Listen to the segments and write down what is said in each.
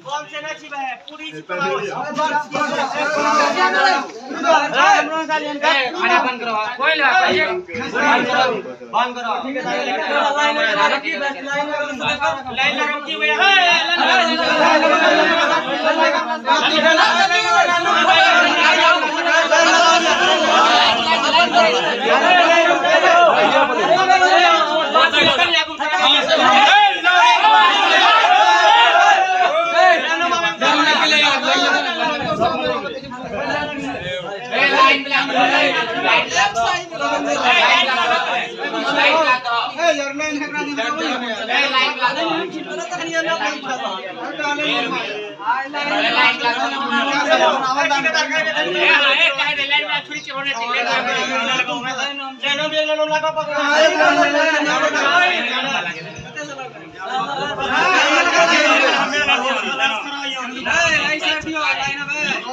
कौन से ना छिपा है पूरी छिपा है खाना बंद करो कोई ना बंद करो ठीक है लाइन लगा की भैया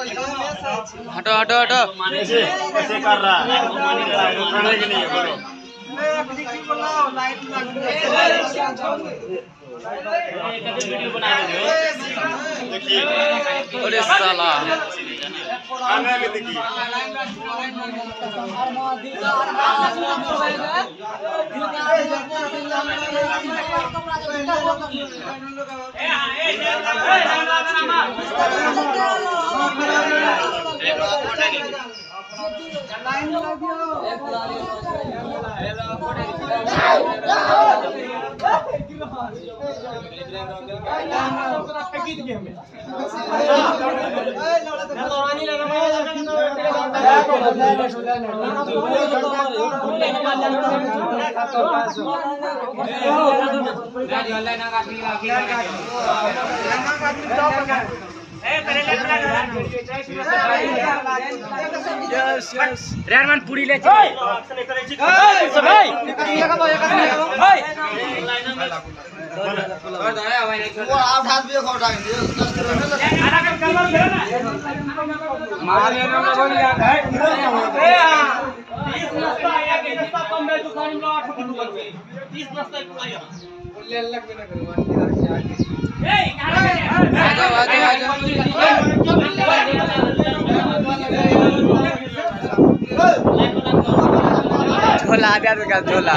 हटो हटो हटो कैसे कर रहा है कि नहीं बोलो अरे साला रेडमैन पूरी ले झोला झोला